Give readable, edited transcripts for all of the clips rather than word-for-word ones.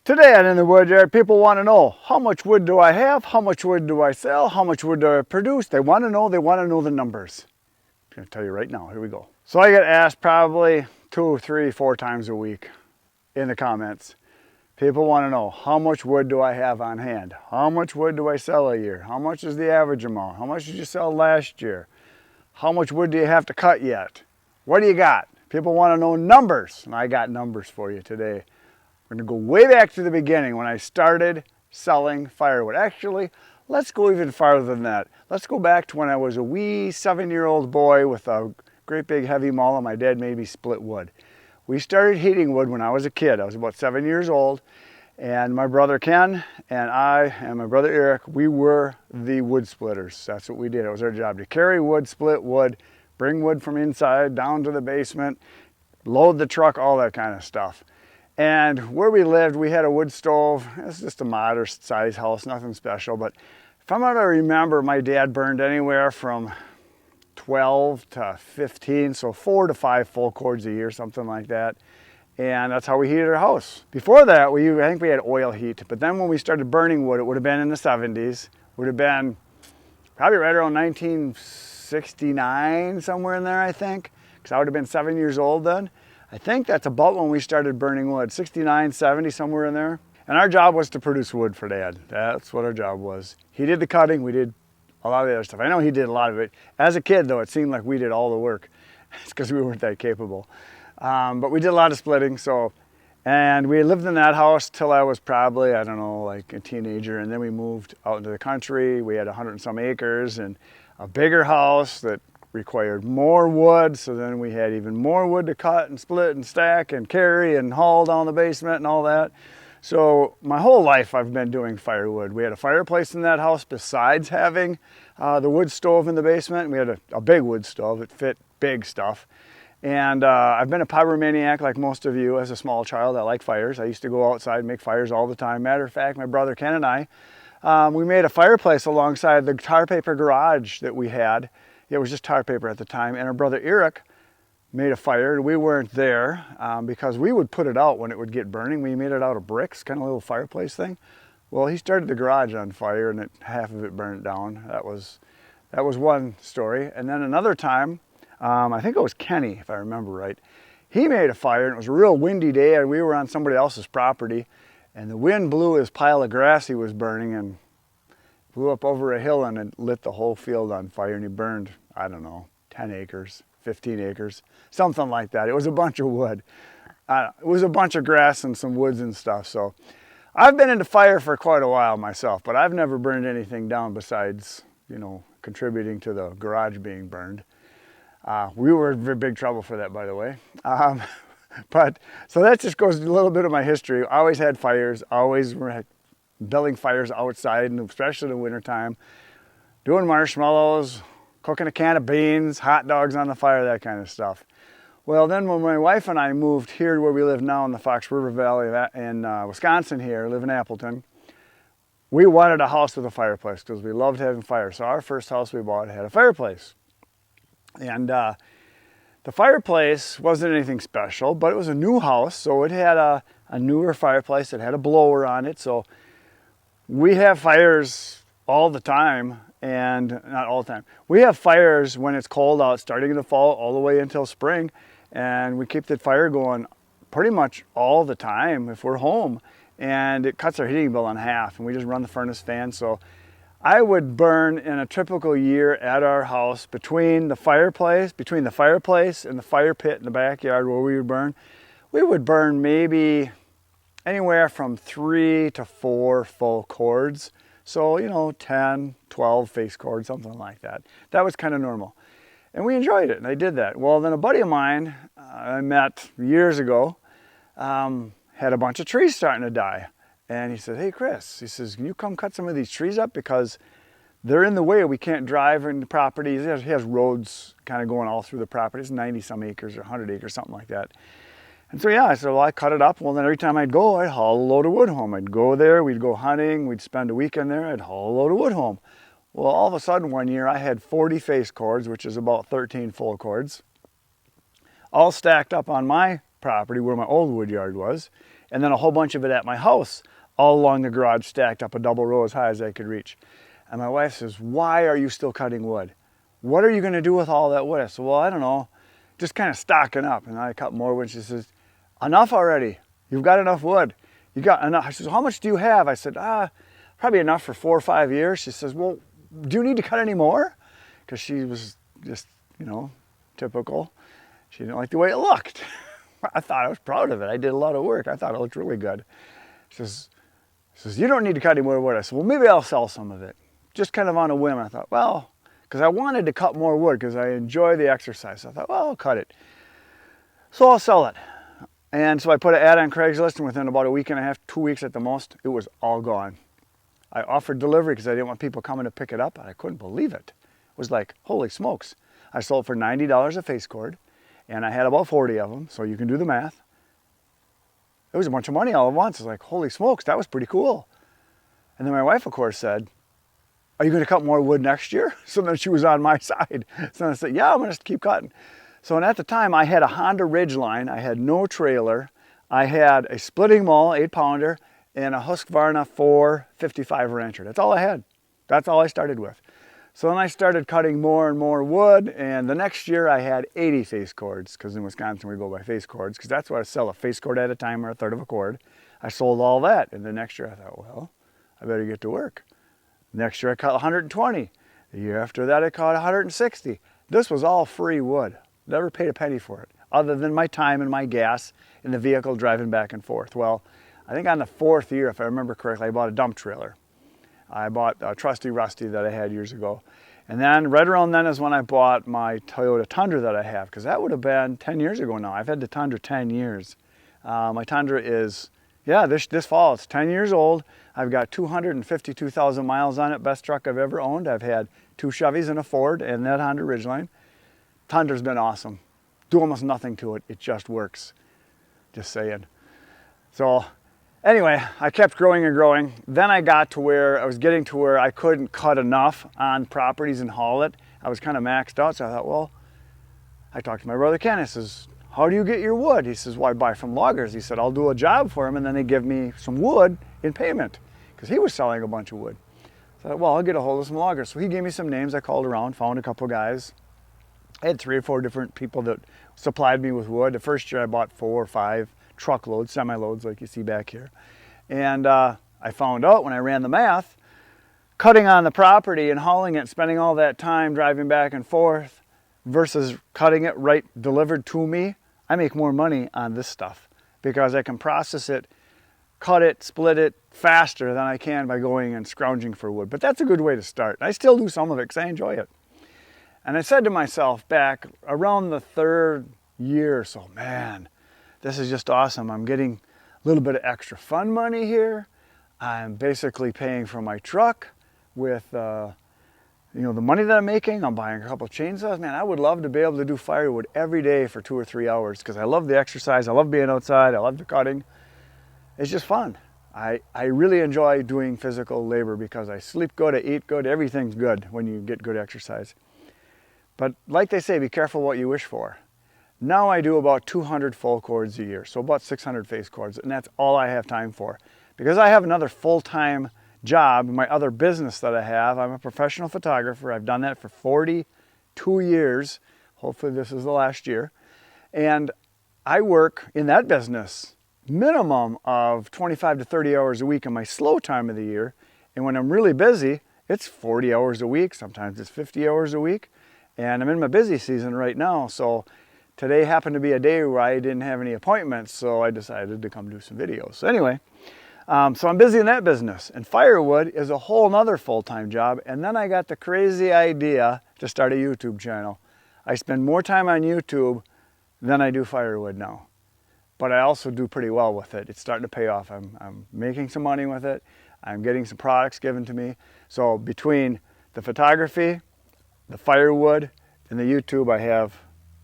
Today on In the Wood Yard, people want to know, how much wood do I have? How much wood do I sell? How much wood do I produce? They want to know the numbers. I'm going to tell you right now, here we go. So I get asked probably 2, 3, 4 times a week in the comments. People want to know, how much wood do I have on hand? How much wood do I sell a year? How much is the average amount? How much did you sell last year? How much wood do you have to cut yet? What do you got? People want to know numbers, and I got numbers for you today. We're going to go way back to the beginning when I started selling firewood. Actually, let's go even farther than that. Let's go back to when I was a wee 7-year-old boy with a great big heavy maul and my dad made me split wood. We started heating wood when I was a kid. I was about 7 years old, and my brother Ken and I and my brother Eric, we were the wood splitters. That's what we did. It was our job to carry wood, split wood, bring wood from inside down to the basement, load the truck, all that kind of stuff. And where we lived, we had a wood stove. It's just a modest size house, nothing special. But if I'm going to remember, my dad burned anywhere from 12 to 15, so 4 to 5 full cords a year, something like that. And that's how we heated our house. Before that, I think we had oil heat. But then when we started burning wood, it would have been in the 70s. Would have been probably right around 1969, somewhere in there, I think. Because I would have been 7 years old then. I think that's about when we started burning wood, 69, 70, somewhere in there. And our job was to produce wood for Dad. That's what our job was. He did the cutting, we did a lot of the other stuff. I know he did a lot of it. As a kid, though, it seemed like we did all the work. It's because we weren't that capable. But we did a lot of splitting, and we lived in that house till I was probably, I don't know, like a teenager. And then we moved out into the country. We had 100 and some acres and a bigger house that required more wood, so then we had even more wood to cut and split and stack and carry and haul down the basement and all that. So my whole life I've been doing firewood. We had a fireplace in that house besides having the wood stove in the basement. We had a big wood stove that fit big stuff. And I've been a pyromaniac like most of you. As a small child, I like fires. I used to go outside and make fires all the time. Matter of fact, my brother Ken and I, we made a fireplace alongside the tar paper garage that we had. It was just tar paper at the time, and our brother Eric made a fire. We weren't there because we would put it out when it would get burning. We made it out of bricks, kind of a little fireplace thing. Well, he started the garage on fire, and half of it burned down. That was one story. And then another time, I think it was Kenny, if I remember right. He made a fire, and it was a real windy day, and we were on somebody else's property, and the wind blew his pile of grass he was burning and blew up over a hill, and it lit the whole field on fire, and he burned, I don't know, 10 acres, 15 acres, something like that. It was a bunch of wood. It was a bunch of grass and some woods and stuff. So I've been into fire for quite a while myself, but I've never burned anything down besides, contributing to the garage being burned. We were in big trouble for that, by the way. But so that just goes a little bit of my history. I always had fires, always building fires outside, and especially in the wintertime, doing marshmallows, cooking a can of beans, hot dogs on the fire, that kind of stuff. Well, then when my wife and I moved here to where we live now in the Fox River Valley in Wisconsin here, live in Appleton, we wanted a house with a fireplace because we loved having fire. So our first house we bought had a fireplace. And the fireplace wasn't anything special, but it was a new house, so it had a newer fireplace. It had a blower on it, so we have fires all the time, and not all the time. We have fires when it's cold out, starting in the fall all the way until spring, and we keep the fire going pretty much all the time if we're home, and it cuts our heating bill in half, and we just run the furnace fan. So I would burn in a typical year at our house between the fireplace and the fire pit in the backyard where we would burn maybe anywhere from 3 to 4 full cords. So, 10, 12 face cords, something like that. That was kind of normal. And we enjoyed it, and I did that. Well, then a buddy of mine I met years ago had a bunch of trees starting to die. And he said, "Hey, Chris," he says, "can you come cut some of these trees up because they're in the way. We can't drive in the properties." He has roads kind of going all through the properties, 90 some acres or 100 acres, something like that. And so, yeah, I said, well, I cut it up. Well, then every time I'd go, I'd haul a load of wood home. I'd go there, we'd go hunting, we'd spend a weekend there, I'd haul a load of wood home. Well, all of a sudden one year I had 40 face cords, which is about 13 full cords, all stacked up on my property where my old wood yard was. and then a whole bunch of it at my house, all along the garage, stacked up a double row as high as I could reach. And my wife says, why are you still cutting wood? What are you going to do with all that wood? I said, well, I don't know, just kind of stocking up. And I cut more wood. She says, enough already. You've got enough wood. You got enough. I said, how much do you have? I said, probably enough for 4 or 5 years. She says, well, do you need to cut any more? Because she was just, you know, typical. She didn't like the way it looked. I thought I was proud of it. I did a lot of work. I thought it looked really good. She says, you don't need to cut any more wood. I said, well, maybe I'll sell some of it. Just kind of on a whim. I thought, well, because I wanted to cut more wood because I enjoy the exercise. So I thought, well, I'll cut it. So I'll sell it. And so I put an ad on Craigslist, and within about a week and a half, 2 weeks at the most, it was all gone. I offered delivery because I didn't want people coming to pick it up, and I couldn't believe it. It was like, holy smokes. I sold for $90 a face cord, and I had about 40 of them, so you can do the math. It was a bunch of money all at once. I was like, holy smokes, that was pretty cool. And then my wife, of course, said, are you going to cut more wood next year? So then she was on my side. So I said, yeah, I'm going to keep cutting. So at the time, I had a Honda Ridgeline. I had no trailer. I had a splitting maul, 8-pounder, and a Husqvarna 455 Rancher. That's all I had. That's all I started with. So then I started cutting more and more wood, and the next year I had 80 face cords, because in Wisconsin we go by face cords, because that's what I sell, a face cord at a time or a third of a cord. I sold all that, and the next year I thought, well, I better get to work. Next year I cut 120. The year after that I cut 160. This was all free wood. Never paid a penny for it, other than my time and my gas in the vehicle driving back and forth. Well, I think on the 4th year, if I remember correctly, I bought a dump trailer. I bought a trusty Rusty that I had years ago. And then right around then is when I bought my Toyota Tundra that I have, because that would have been 10 years ago now. I've had the Tundra 10 years. My Tundra is, yeah, this fall, it's 10 years old. I've got 252,000 miles on it, best truck I've ever owned. I've had 2 Chevys and a Ford and that Honda Ridgeline. Tundra's been awesome. Do almost nothing to it, it just works. Just saying. So anyway, I kept growing and growing. Then I got to where I was getting to where I couldn't cut enough on properties and haul it. I was kind of maxed out, so I thought, well, I talked to my brother Ken. I says, how do you get your wood? He says, well, I buy from loggers. He said, I'll do a job for them, and then they give me some wood in payment, because he was selling a bunch of wood. So I thought, well, I'll get a hold of some loggers. So he gave me some names. I called around, found a couple guys. I had 3 or 4 different people that supplied me with wood. The first year I bought 4 or 5 truckloads, semi-loads like you see back here. And I found out when I ran the math, cutting on the property and hauling it, spending all that time driving back and forth versus cutting it right delivered to me, I make more money on this stuff because I can process it, cut it, split it faster than I can by going and scrounging for wood. But that's a good way to start. I still do some of it because I enjoy it. And I said to myself back around the 3rd year or so, man, this is just awesome. I'm getting a little bit of extra fund money here. I'm basically paying for my truck with the money that I'm making. I'm buying a couple of chainsaws. Man, I would love to be able to do firewood every day for 2 or 3 hours because I love the exercise. I love being outside. I love the cutting. It's just fun. I really enjoy doing physical labor because I sleep good, I eat good, everything's good when you get good exercise. But like they say, be careful what you wish for. Now I do about 200 full cords a year, so about 600 face cords, and that's all I have time for. Because I have another full-time job, my other business that I have. I'm a professional photographer. I've done that for 42 years. Hopefully this is the last year. And I work in that business minimum of 25 to 30 hours a week in my slow time of the year. And when I'm really busy, it's 40 hours a week. Sometimes it's 50 hours a week. And I'm in my busy season right now. So today happened to be a day where I didn't have any appointments. So I decided to come do some videos. So anyway, so I'm busy in that business. And firewood is a whole nother full-time job. And then I got the crazy idea to start a YouTube channel. I spend more time on YouTube than I do firewood now. But I also do pretty well with it. It's starting to pay off. I'm making some money with it. I'm getting some products given to me. So between the photography, the firewood, and the YouTube, I have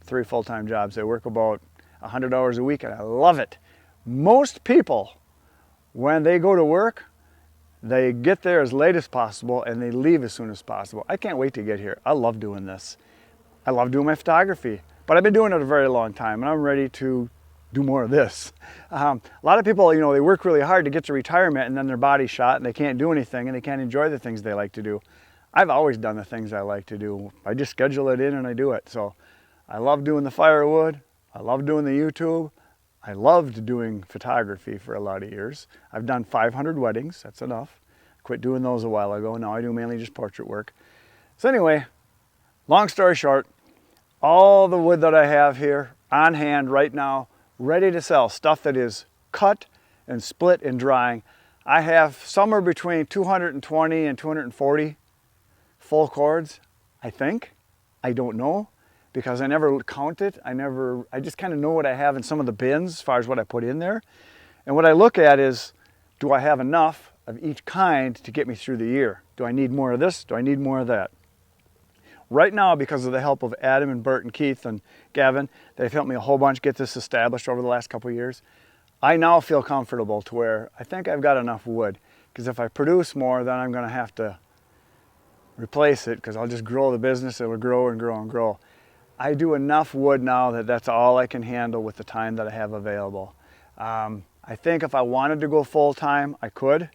3 full-time jobs. I work about 100 hours a week and I love it. Most people, when they go to work, they get there as late as possible and they leave as soon as possible. I can't wait to get here. I love doing this. I love doing my photography, but I've been doing it a very long time and I'm ready to do more of this. A lot of people, you know, they work really hard to get to retirement and then their body's shot and they can't do anything and they can't enjoy the things they like to do. I've always done the things I like to do. I just schedule it in and I do it. So I love doing the firewood. I love doing the YouTube. I loved doing photography for a lot of years. I've done 500 weddings, that's enough. Quit doing those a while ago. Now I do mainly just portrait work. So anyway, long story short, all the wood that I have here on hand right now, ready to sell, stuff that is cut and split and drying. I have somewhere between 220 and 240 full cords, I think. I don't know because I never count it. I just kind of know what I have in some of the bins as far as what I put in there. And what I look at is, do I have enough of each kind to get me through the year? Do I need more of this? Do I need more of that? Right now, because of the help of Adam and Bert and Keith and Gavin, they've helped me a whole bunch get this established over the last couple of years. I now feel comfortable to where I think I've got enough wood. Because if I produce more, then I'm going to have to replace it because I'll just grow the business. It will grow and grow and grow. I do enough wood now that that's all I can handle with the time that I have available. I think if I wanted to go full time, I could.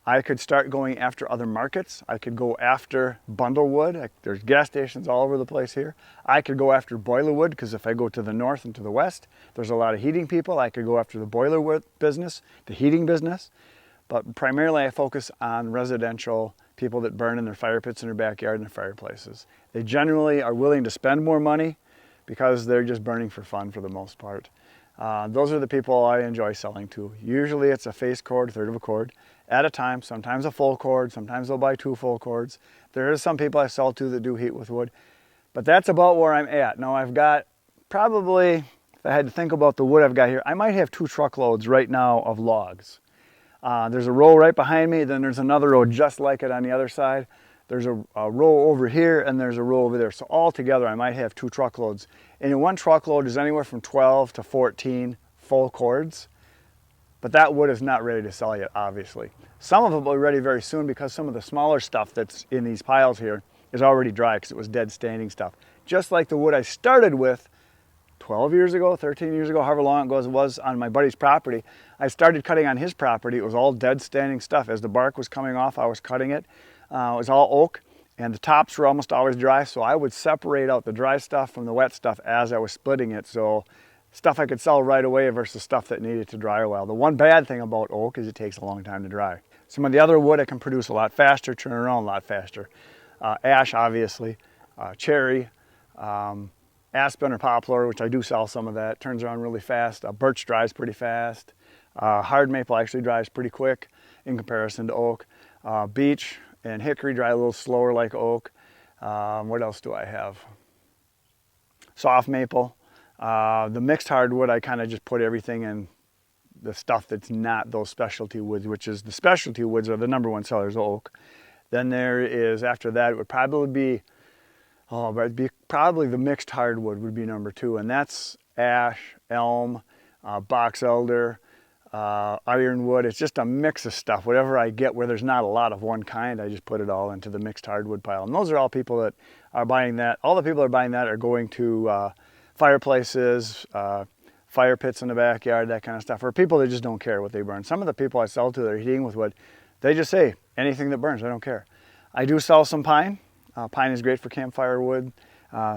I could start going after other markets. I could go after bundle wood. There's gas stations all over the place here. I could go after boiler wood because if I go to the north and to the west, there's a lot of heating people. I could go after the boiler wood business, the heating business. But primarily I focus on residential people that burn in their fire pits in their backyard and their fireplaces. They generally are willing to spend more money because they're just burning for fun for the most part. Those are the people I enjoy selling to. Usually it's a face cord, a third of a cord at a time, sometimes a full cord, sometimes they'll buy 2 full cords. There are some people I sell to that do heat with wood, but that's about where I'm at. Now I've got probably, if I had to think about the wood I've got here, I might have 2 truckloads right now of logs. There's a row right behind me, then there's another row just like it on the other side. There's a row over here and there's a row over there. So all together I might have 2 truckloads. And in 1 truckload is anywhere from 12 to 14 full cords. But that wood is not ready to sell yet, obviously. Some of it will be ready very soon because some of the smaller stuff that's in these piles here is already dry because it was dead standing stuff. Just like the wood I started with 12 years ago, 13 years ago, however long ago it was on my buddy's property. I started cutting on his property. It was all dead standing stuff. As the bark was coming off, I was cutting it. It was all oak and the tops were almost always dry. So I would separate out the dry stuff from the wet stuff as I was splitting it. So stuff I could sell right away versus stuff that needed to dry a while. The one bad thing about oak is it takes a long time to dry. Some of the other wood I can produce a lot faster, turn around a lot faster. Ash, obviously, cherry, aspen or poplar, which I do sell some of that, turns around really fast. Birch dries pretty fast. Hard maple actually dries pretty quick in comparison to oak. Beech and hickory dry a little slower like oak. What else do I have? Soft maple. The mixed hardwood, I kind of just put everything in the stuff that's not those specialty woods, which is the specialty woods are the #1 sellers, oak. Then there is, after that, it would probably be, probably the mixed hardwood would be #2, and that's ash, elm, box elder, ironwood. It's just a mix of stuff. Whatever I get where there's not a lot of one kind, I just put it all into the mixed hardwood pile. And those are all people that are buying that. All the people that are buying that are going to fireplaces, fire pits in the backyard, that kind of stuff, or people that just don't care what they burn. Some of the people I sell to that are heating with wood, they just say, anything that burns, I don't care. I do sell some pine. Pine is great for campfire wood.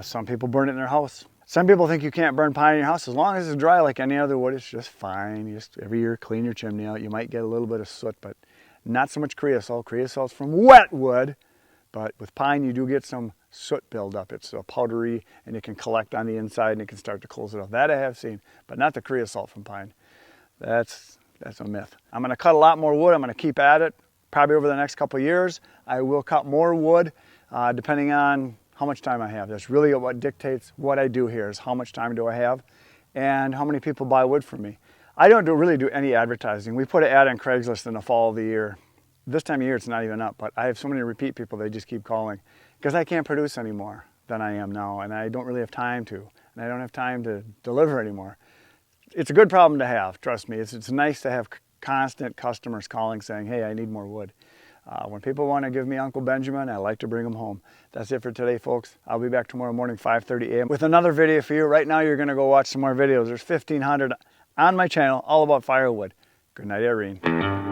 Some people burn it in their house. Some people think you can't burn pine in your house. As long as it's dry like any other wood, it's just fine. You just every year clean your chimney out. You might get a little bit of soot, but not so much creosote. Creosote's from wet wood, but with pine you do get some soot buildup. It's powdery and it can collect on the inside and it can start to close it off. That I have seen, but not the creosote from pine. That's a myth. I'm going to cut a lot more wood. I'm going to keep at it. Probably over the next couple of years, I will cut more wood depending on how much time I have. That's really what dictates what I do here is how much time do I have and how many people buy wood from me. I don't really do any advertising. We put an ad on Craigslist in the fall of the year. This time of year it's not even up, but I have so many repeat people, they just keep calling because I can't produce any more than I am now and I don't really have time to, and I don't have time to deliver anymore. It's a good problem to have, trust me. It's nice to have constant customers calling saying, hey, I need more wood. When people want to give me Uncle Benjamin, I like to bring them home. That's it for today, folks. I'll be back tomorrow morning, 5:30 a.m. with another video for you. Right now, you're going to go watch some more videos. There's 1,500 on my channel, all about firewood. Good night, Irene.